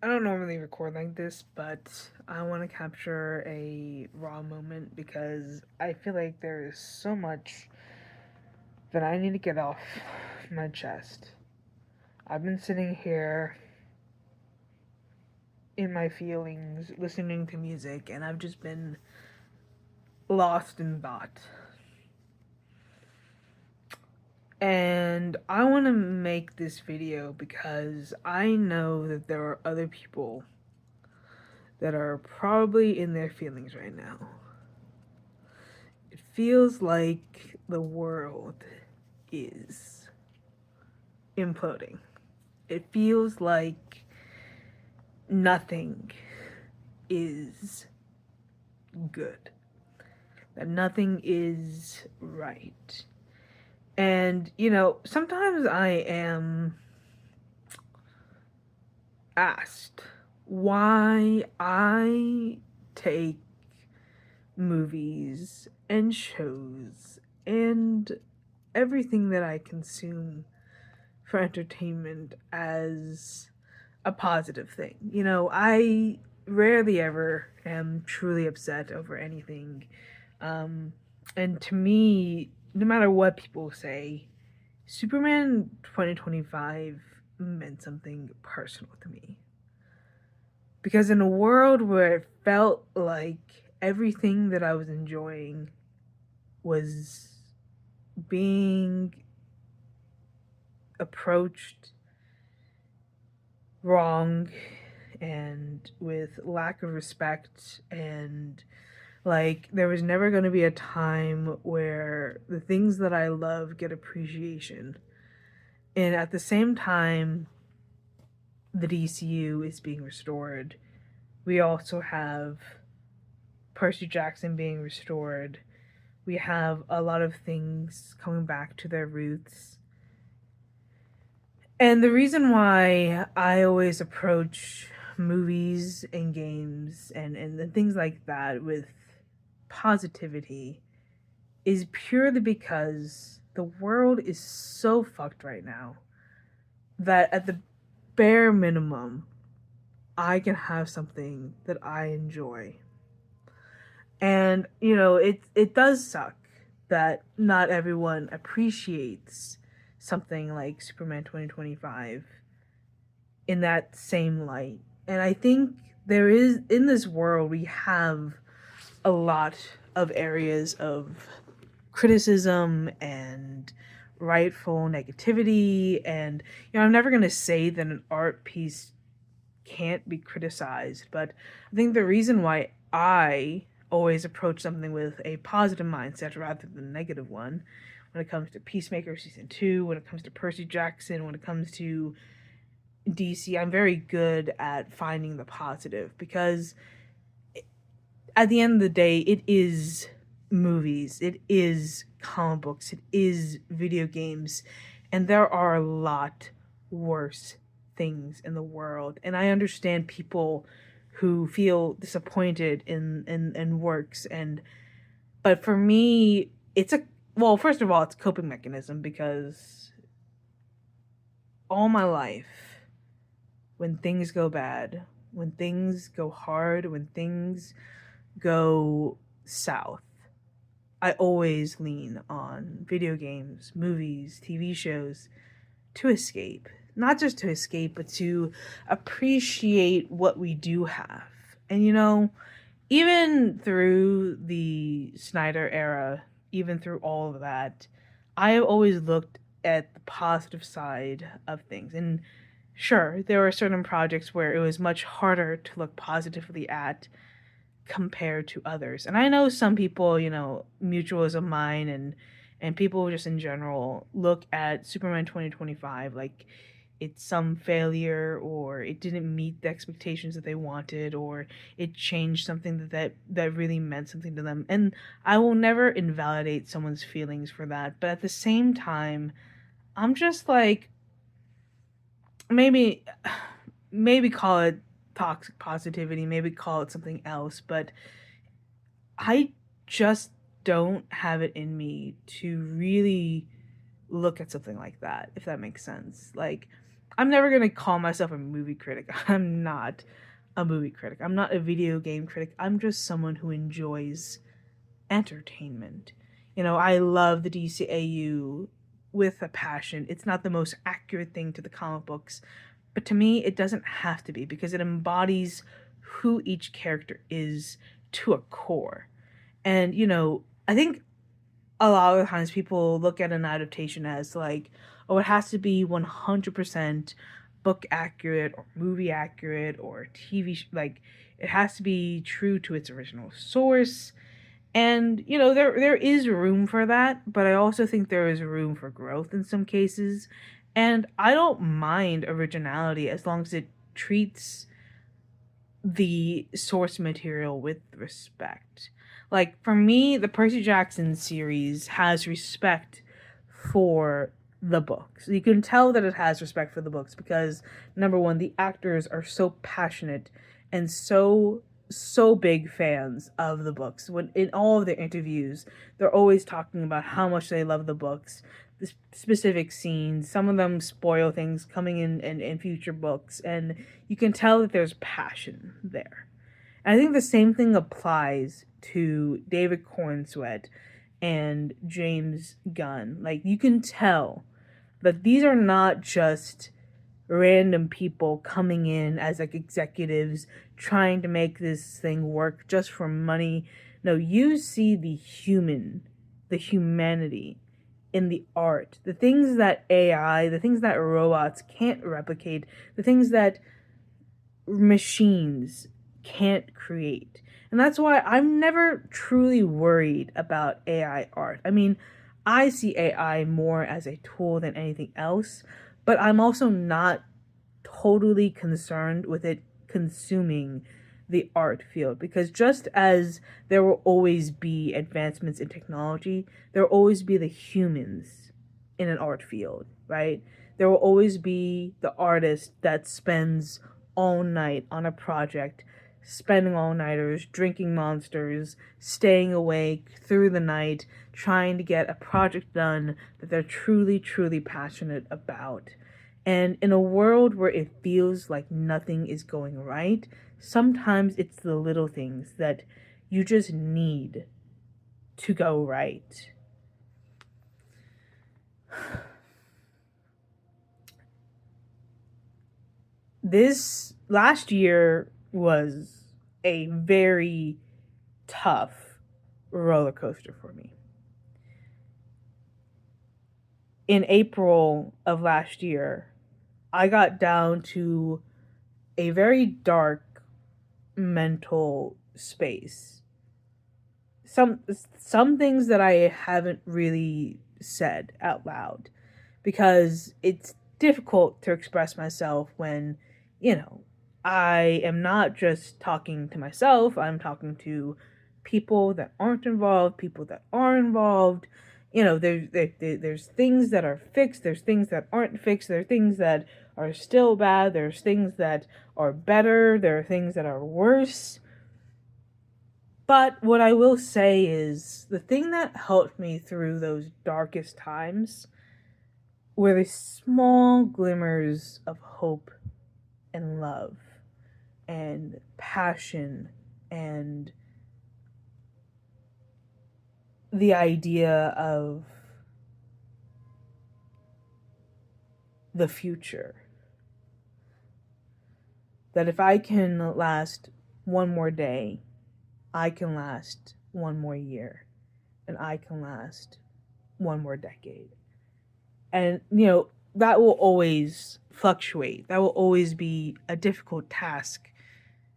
I don't normally record like this, but I want to capture a raw moment because I feel like there is so much that I need to get off my chest. I've been sitting here in my feelings, listening to music, and I've just been lost in thought. And I want to make this video because I know that there are other people that are probably in their feelings right now. It feels like the world is imploding. It feels like nothing is good, that nothing is right. And, sometimes I am asked why I take movies and shows and everything that I consume for entertainment as a positive thing. I rarely ever am truly upset over anything. And to me, no matter what people say, Superman 2025 meant something personal to me. Because in a world where it felt like everything that I was enjoying was being approached wrong and with lack of respect, and like there was never going to be a time where the things that I love get appreciation, and at the same time the DCU is being restored, we also have Percy Jackson being restored. We have a lot of things coming back to their roots. And the reason why I always approach movies and games and things like that with positivity is purely because the world is so fucked right now that at the bare minimum, I can have something that I enjoy. And, it does suck that not everyone appreciates something like Superman 2025 in that same light. And I think there is, in this world, we have a lot of areas of criticism and rightful negativity. And, I'm never going to say that an art piece can't be criticized, but I think the reason why I always approach something with a positive mindset rather than a negative one, when it comes to Peacemaker season 2, when it comes to Percy Jackson, when it comes to DC, I'm very good at finding the positive because at the end of the day, it is movies, it is comic books, it is video games, and there are a lot worse things in the world. And I understand people who feel disappointed in works, and but for me, it's a well, first of all, it's a coping mechanism because all my life, when things go bad, when things go hard, when things go south, I always lean on video games, movies, TV shows to escape. Not just to escape, but to appreciate what we do have. And even through the Snyder era, even through all of that, I have always looked at the positive side of things. And sure, there were certain projects where it was much harder to look positively at compared to others. And I know some people, mutuals of mine and people just in general look at Superman 2025 like it's some failure, or it didn't meet the expectations that they wanted, or it changed something that really meant something to them. And I will never invalidate someone's feelings for that, but at the same time, I'm just like, maybe maybe call it toxic positivity, maybe call it something else, but I just don't have it in me to really look at something like that, if that makes sense. Like, I'm never going to call myself a movie critic. I'm not a movie critic. I'm not a video game critic. I'm just someone who enjoys entertainment. You know, I love the DCAU with a passion. It's not the most accurate thing to the comic books, but to me, it doesn't have to be because it embodies who each character is to a core. And, you know, I think a lot of the times people look at an adaptation as like, oh, it has to be 100% book accurate or movie accurate or like it has to be true to its original source. And you know, there is room for that, but I also think there is room for growth in some cases. And I don't mind originality as long as it treats the source material with respect. Like for me, the Percy Jackson series has respect for the books. You can tell that it has respect for the books because number one, the actors are so passionate and so big fans of the books. When in all of their interviews, they're always talking about how much they love the books, the specific scenes. Some of them spoil things coming in future books, and you can tell that there's passion there. And I think the same thing applies to David Cornsweet and James Gunn. Like you can tell that these are not just random people coming in as like executives trying to make this thing work just for money. No, you see the humanity in the art, the things that AI, the things that robots can't replicate, the things that machines can't create. And that's why I'm never truly worried about AI art. I mean, I see AI more as a tool than anything else, but I'm also not totally concerned with it consuming the art field because just as there will always be advancements in technology, there will always be the humans in an art field, right? There will always be the artist that spends all night on a project, spending all nighters, drinking monsters, staying awake through the night, trying to get a project done that they're truly, truly passionate about. And in a world where it feels like nothing is going right, sometimes it's the little things that you just need to go right. This last year was a very tough roller coaster for me. In April of last year, I got down to a very dark mental space. Some things that I haven't really said out loud because it's difficult to express myself when, you know, I am not just talking to myself, I'm talking to people that aren't involved, people that are involved. You know, there's things that are fixed, there's things that aren't fixed, there are things that are still bad, there's things that are better, there are things that are worse. But what I will say is the thing that helped me through those darkest times were the small glimmers of hope and love and passion and the idea of the future. That if I can last one more day, I can last one more year, and I can last one more decade. And, you know, that will always fluctuate. That will always be a difficult task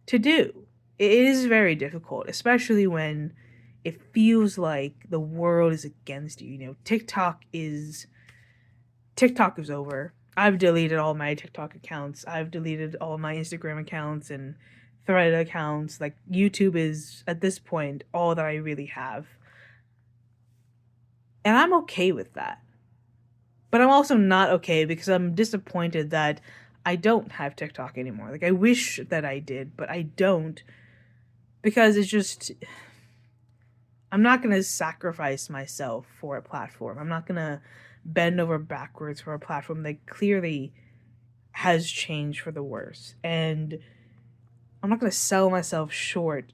to do. It is very difficult, especially when it feels like the world is against you. You know, TikTok is over. I've deleted all my TikTok accounts. I've deleted all my Instagram accounts and Thread accounts. Like YouTube is at this point all that I really have. And I'm okay with that. But I'm also not okay because I'm disappointed that I don't have TikTok anymore. Like I wish that I did, but I don't because it's just I'm not going to sacrifice myself for a platform. I'm not going to bend over backwards for a platform that clearly has changed for the worse. And I'm not going to sell myself short,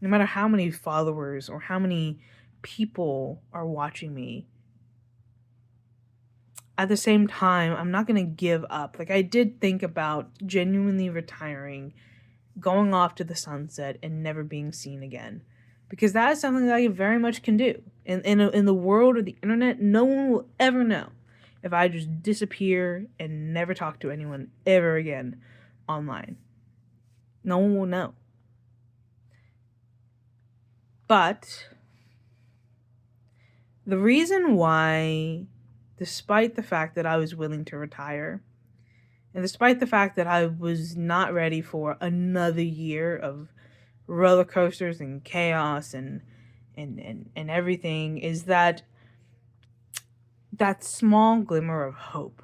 no matter how many followers or how many people are watching me. At the same time, I'm not going to give up. Like, I did think about genuinely retiring, going off to the sunset, and never being seen again. Because that is something that I very much can do. In the world of the internet, no one will ever know if I just disappear and never talk to anyone ever again online. No one will know. But the reason why, despite the fact that I was willing to retire, and despite the fact that I was not ready for another year of roller coasters and chaos and everything, is that small glimmer of hope.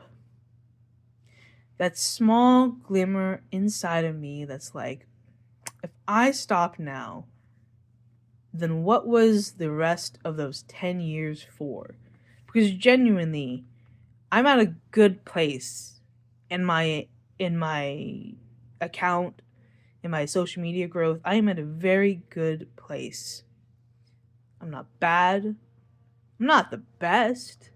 That small glimmer inside of me that's like, if I stop now, then what was the rest of those 10 years for? Because genuinely, I'm at a good place in my account, in my social media growth. I am at a very good place. I'm not bad. I'm not the best,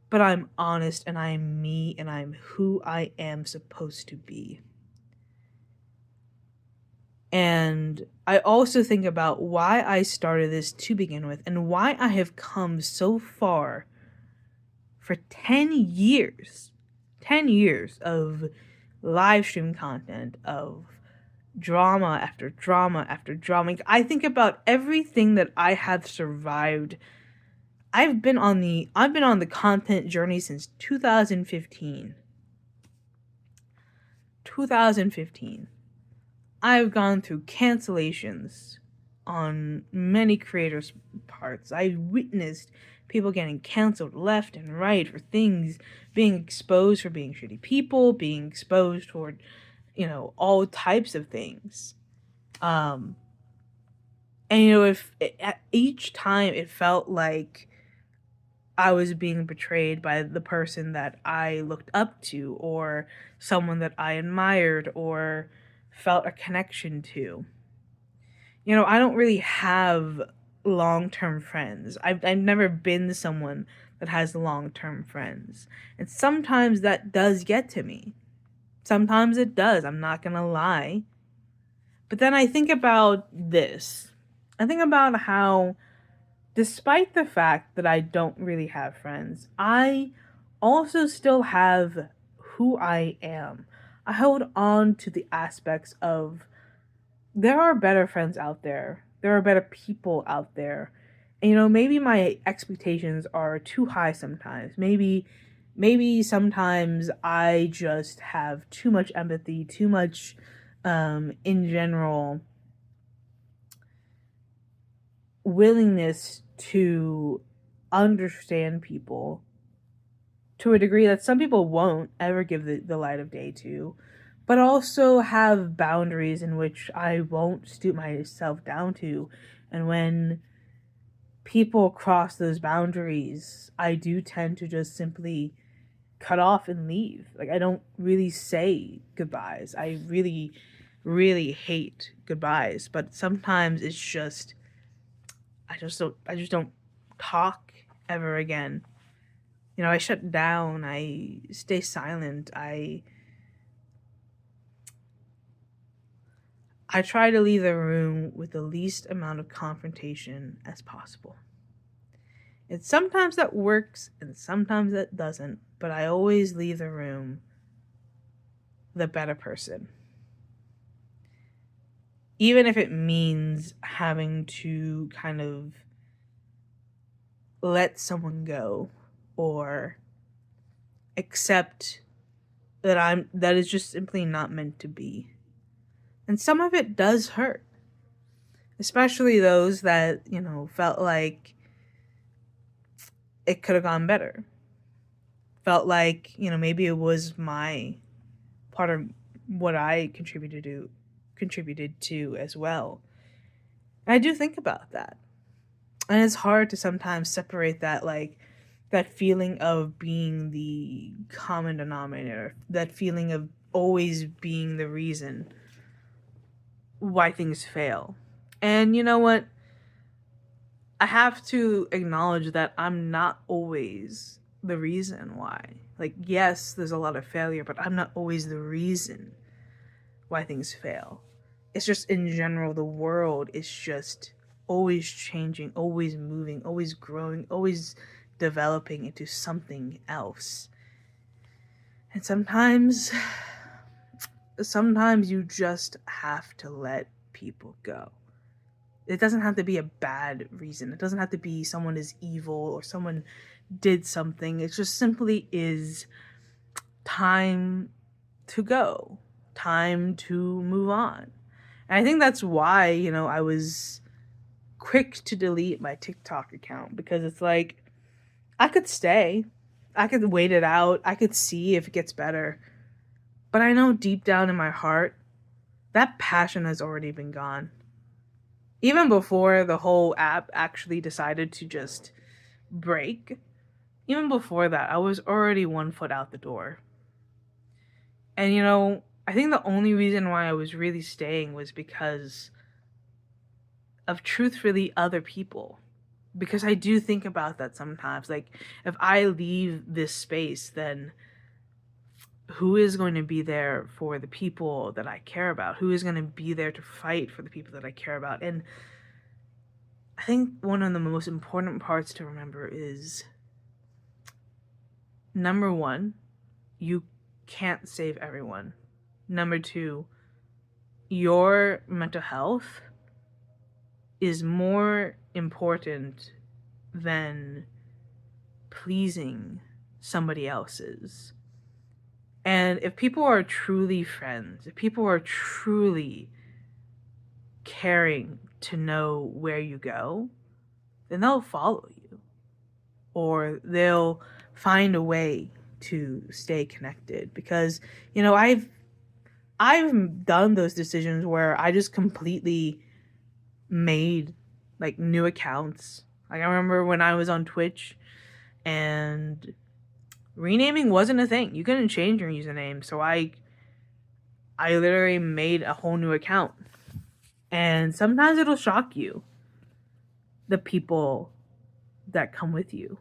but I'm honest and I'm me and I'm who I am supposed to be. And I also think about why I started this to begin with and why I have come so far for 10 years. 10 years of live stream content, of drama after drama after drama. I think about everything that I have survived. I've been on the content journey since 2015. 2015. I've gone through cancellations on many creators' parts. I witnessed people getting canceled left and right for things, being exposed for being shitty people, being exposed for, all types of things. And if at each time it felt like I was being betrayed by the person that I looked up to, or someone that I admired or felt a connection to. I don't really have long-term friends. I've never been someone that has long-term friends. And sometimes that does get to me. Sometimes it does, I'm not gonna lie. But then I think about this. I think about how, despite the fact that I don't really have friends, I also still have who I am. I hold on to the aspects of, there are better friends out there. There are better people out there. And maybe my expectations are too high sometimes. Maybe sometimes I just have too much empathy, too much in general willingness to understand people to a degree that some people won't ever give the light of day to, but also have boundaries in which I won't stoop myself down to. And when people cross those boundaries, I do tend to just simply cut off and leave. Like, I don't really say goodbyes. I really, really hate goodbyes, but sometimes it's just, I just don't talk ever again. I shut down, I stay silent, I try to leave the room with the least amount of confrontation as possible. And sometimes that works and sometimes that doesn't, but I always leave the room the better person. Even if it means having to kind of let someone go or accept that is just simply not meant to be. And some of it does hurt. Especially those that, felt like it could have gone better. Felt like, maybe it was my part of what I contributed to as well. And I do think about that. And it's hard to sometimes separate that, like, that feeling of being the common denominator, that feeling of always being the reason why things fail. And you know what? I have to acknowledge that I'm not always the reason why. Like, yes, there's a lot of failure, but I'm not always the reason why things fail. It's just in general, the world is just always changing, always moving, always growing, always developing into something else. And sometimes you just have to let people go. It doesn't have to be a bad reason. It doesn't have to be someone is evil or someone did something. It just simply is time to go, time to move on. And I think that's why, I was quick to delete my TikTok account, because it's like, I could stay, I could wait it out, I could see if it gets better. But I know deep down in my heart, that passion has already been gone. Even before the whole app actually decided to just break, even before that, I was already 1 foot out the door. And I think the only reason why I was really staying was because of truthfully other people. Because I do think about that sometimes. Like, if I leave this space, then who is going to be there for the people that I care about? Who is going to be there to fight for the people that I care about? And I think one of the most important parts to remember is, number one, you can't save everyone. Number two, your mental health is more important than pleasing somebody else's. And if people are truly friends, if people are truly caring to know where you go, then they'll follow you, or they'll find a way to stay connected. Because I've done those decisions where I just completely made like new accounts. Like, I remember when I was on Twitch and renaming wasn't a thing. You couldn't change your username. So I literally made a whole new account. And sometimes it'll shock you, the people that come with you.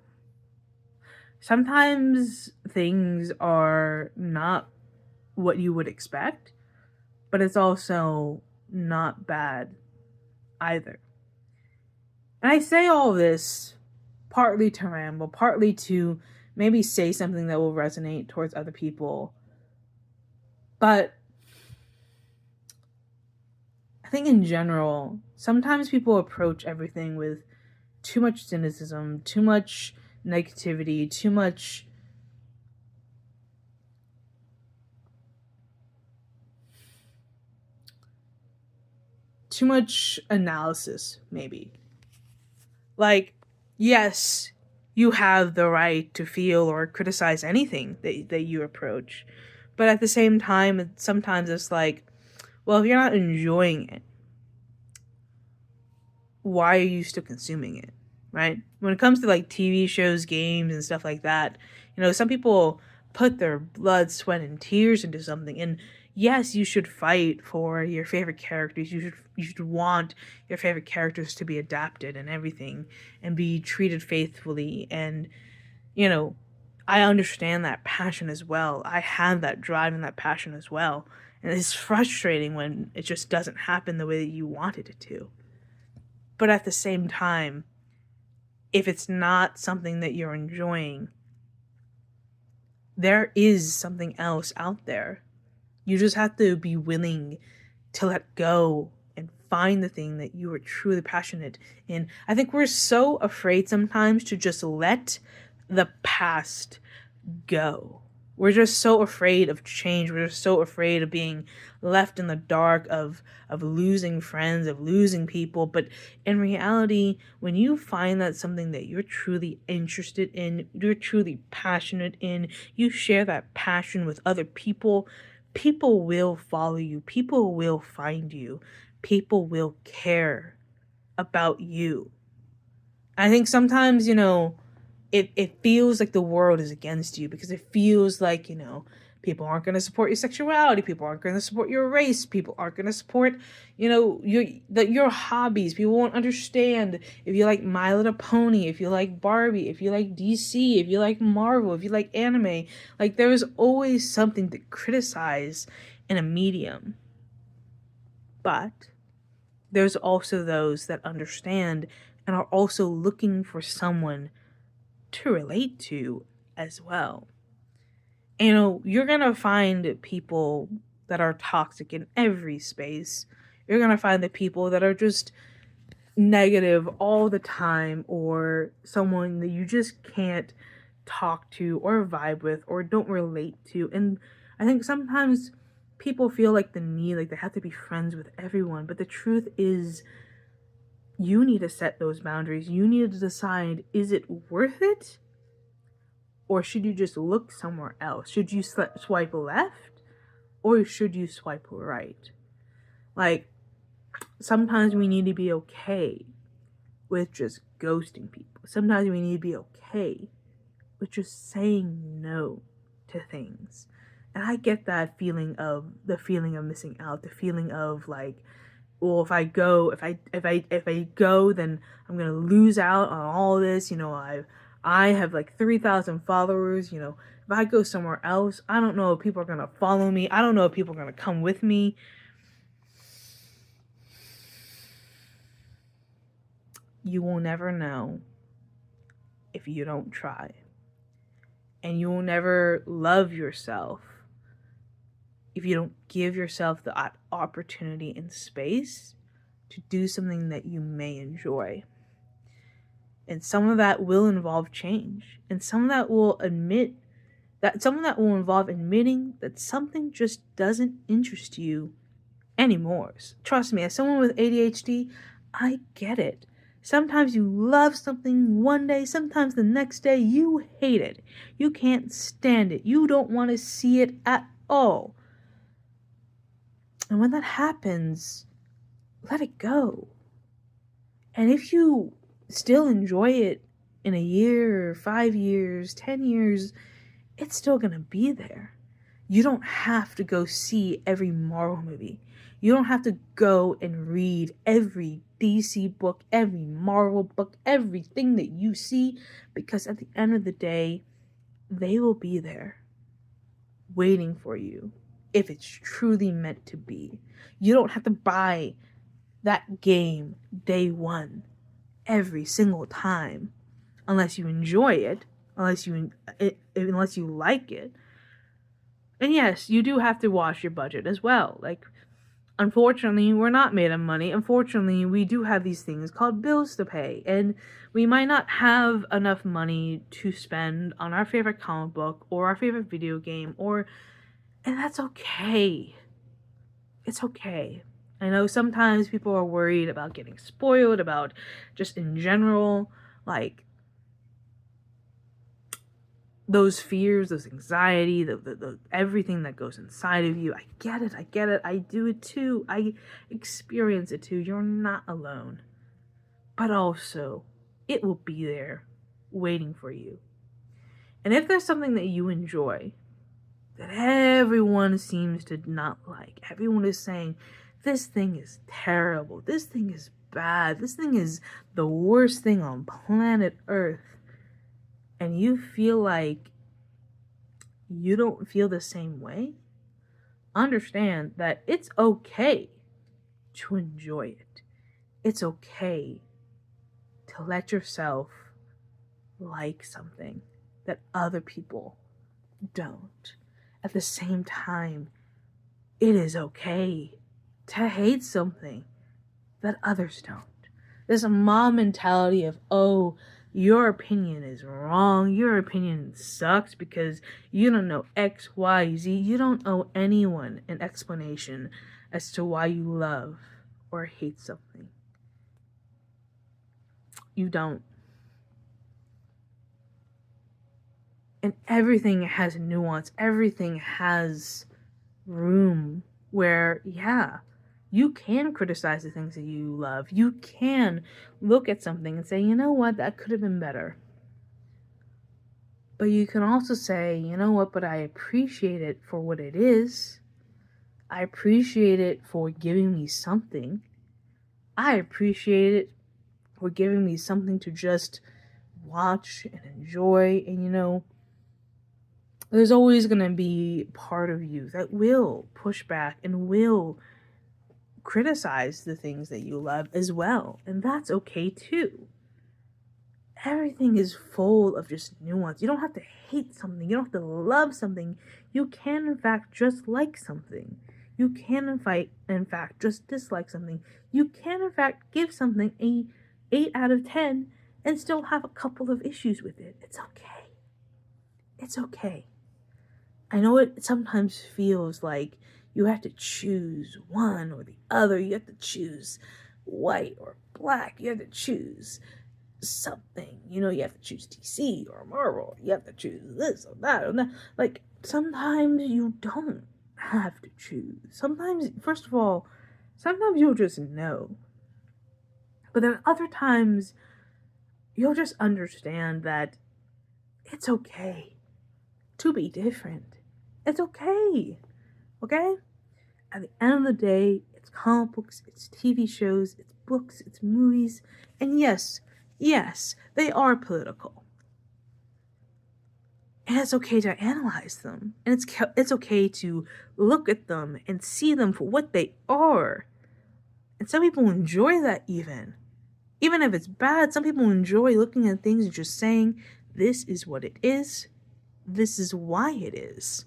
Sometimes things are not what you would expect, but it's also not bad either. And I say all this partly to ramble, partly to maybe say something that will resonate towards other people. But I think in general, sometimes people approach everything with too much cynicism, too much negativity, too much analysis, maybe. Like, yes, you have the right to feel or criticize anything that you approach. But at the same time, sometimes it's like, well, if you're not enjoying it, why are you still consuming it, right? When it comes to like TV shows, games, and stuff like that, some people put their blood, sweat, and tears into something. And yes, you should fight for your favorite characters. You should want your favorite characters to be adapted and everything, and be treated faithfully. And I understand that passion as well. I have that drive and that passion as well. And it's frustrating when it just doesn't happen the way that you wanted it to. But at the same time, if it's not something that you're enjoying, there is something else out there. You just have to be willing to let go and find the thing that you are truly passionate in. I think we're so afraid sometimes to just let the past go. We're just so afraid of change. We're just so afraid of being left in the dark, of losing friends, of losing people. But in reality, when you find that something that you're truly interested in, you're truly passionate in, you share that passion with other people, people will follow you. People will find you. People will care about you. I think sometimes, it feels like the world is against you, because it feels like, people aren't going to support your sexuality, people aren't going to support your race, people aren't going to support, your hobbies. People won't understand if you like My Little Pony, if you like Barbie, if you like DC, if you like Marvel, if you like anime. Like, there's always something to criticize in a medium. But there's also those that understand and are also looking for someone to relate to as well. You're gonna find people that are toxic in every space. You're gonna find the people that are just negative all the time, or someone that you just can't talk to or vibe with or don't relate to. And I think sometimes people feel like the need, like they have to be friends with everyone. But the truth is, you need to set those boundaries. You need to decide, is it worth it? Or should you just look somewhere else? Should you swipe left? Or should you swipe right? Like, sometimes we need to be okay with just ghosting people. Sometimes we need to be okay with just saying no to things. And I get that feeling of missing out, the feeling of like, well, if I go, then I'm gonna lose out on all this. I have like 3,000 followers. If I go somewhere else, I don't know if people are gonna follow me. I don't know if people are gonna come with me. You will never know if you don't try. And you will never love yourself if you don't give yourself the opportunity and space to do something that you may enjoy. And some of that will involve change. And some of that will involve admitting that something just doesn't interest you anymore. Trust me, as someone with ADHD, I get it. Sometimes you love something one day, sometimes the next day you hate it. You can't stand it. You don't want to see it at all. And when that happens, let it go. And if you still enjoy it in a year, 5 years, 10 years, it's still going to be there. You don't have to go see every Marvel movie. You don't have to go and read every DC book, every Marvel book, everything that you see, because at the end of the day, they will be there waiting for you if it's truly meant to be. You don't have to buy that game day one every single time unless you enjoy it, unless you like it. And yes, you do have to watch your budget as well. Like, unfortunately, we're not made of money. Unfortunately, we do have these things called bills to pay, and we might not have enough money to spend on our favorite comic book or our favorite video game, and that's okay. It's okay. I know sometimes people are worried about getting spoiled, about just in general, like, those fears, those anxiety, the everything that goes inside of you. I get it. I do it too. I experience it too. You're not alone. But also, it will be there waiting for you. And if there's something that you enjoy that everyone seems to not like, everyone is saying, this thing is terrible, this thing is bad, this thing is the worst thing on planet Earth, and you feel like you don't feel the same way, understand that it's okay to enjoy it. It's okay to let yourself like something that other people don't. At the same time, it is okay to hate something that others don't. There's a mob mentality of, oh, your opinion is wrong, your opinion sucks because you don't know X, Y, Z. You don't owe anyone an explanation as to why you love or hate something. You don't. And everything has nuance. Everything has room where, yeah, you can criticize the things that you love. You can look at something and say, you know what, that could have been better. But you can also say, you know what, but I appreciate it for what it is. I appreciate it for giving me something. I appreciate it for giving me something to just watch and enjoy. And there's always going to be part of you that will push back and will criticize the things that you love as well. And that's okay too. Everything is full of just nuance. You don't have to hate something. You don't have to love something. You can, in fact, just like something. You can, in fact, just dislike something. You can, in fact, give something a 8 out of 10 and still have a couple of issues with it. It's okay. It's okay. I know it sometimes feels like you have to choose one or the other. You have to choose white or black. You have to choose something. You have to choose DC or Marvel. You have to choose this or that or that. Like, sometimes you don't have to choose. Sometimes, first of all, sometimes you'll just know. But then other times, you'll just understand that it's okay to be different. It's okay. Okay? At the end of the day, it's comic books, it's TV shows, it's books, it's movies, and yes, they are political. And it's okay to analyze them. And it's okay to look at them and see them for what they are. And some people enjoy that even. Even if it's bad, some people enjoy looking at things and just saying, this is what it is. This is why it is.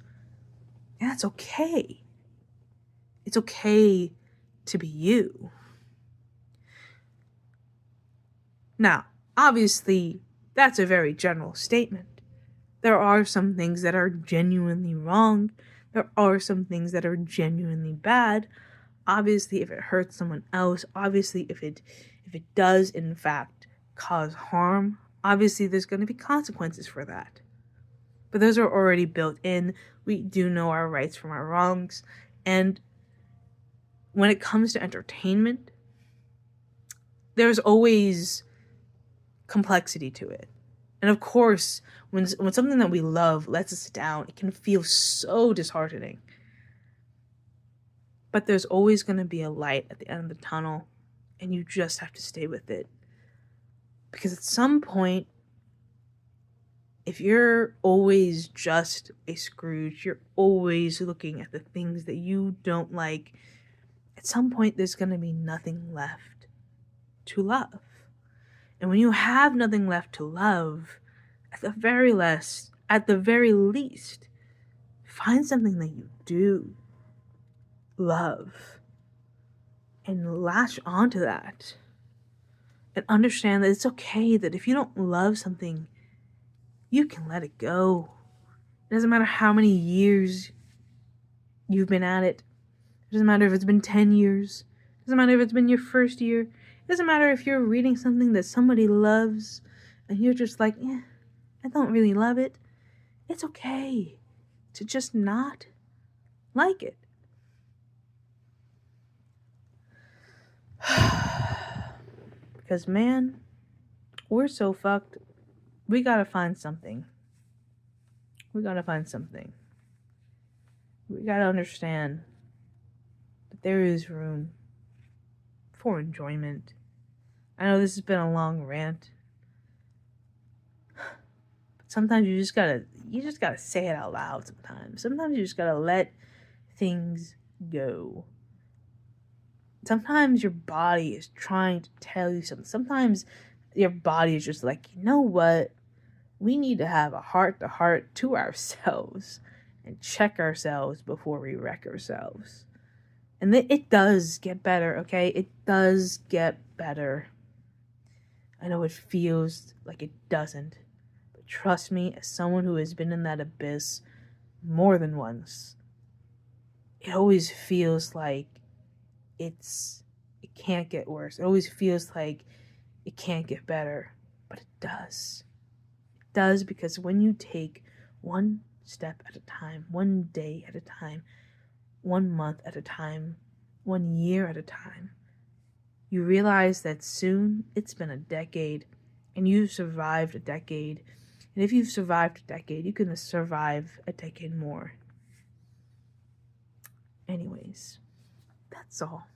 And that's okay. It's okay to be you. Now, obviously, that's a very general statement. There are some things that are genuinely wrong. There are some things that are genuinely bad. Obviously, if it hurts someone else, obviously, if it does, in fact, cause harm, obviously, there's going to be consequences for that. But those are already built in. We do know our rights from our wrongs. And when it comes to entertainment, there's always complexity to it. And of course, when something that we love lets us down, it can feel so disheartening. But there's always going to be a light at the end of the tunnel, and you just have to stay with it. Because at some point, if you're always just a Scrooge, you're always looking at the things that you don't like, at some point there's going to be nothing left to love. And when you have nothing left to love, at the very least, find something that you do love and latch onto that. And understand that it's okay that if you don't love something, you can let it go. It doesn't matter how many years you've been at it. It doesn't matter if it's been 10 years. It doesn't matter if it's been your first year. It doesn't matter if you're reading something that somebody loves and you're just like, I don't really love it. It's okay to just not like it. Because, man, we're so fucked. We gotta find something. We gotta understand that there is room for enjoyment. I know this has been a long rant. But sometimes you just gotta say it out loud sometimes. Sometimes you just gotta let things go. Sometimes your body is trying to tell you something. Sometimes your body is just like, you know what? We need to have a heart-to-heart to ourselves and check ourselves before we wreck ourselves. And it does get better, okay? It does get better. I know it feels like it doesn't. But trust me, as someone who has been in that abyss more than once, it always feels like it can't get worse. It always feels like it can't get better. But it does. It does, because when you take one step at a time, one day at a time, 1 month at a time, 1 year at a time, you realize that soon it's been a decade and you've survived a decade And if you've survived a decade, you can survive a decade more. Anyways, that's all.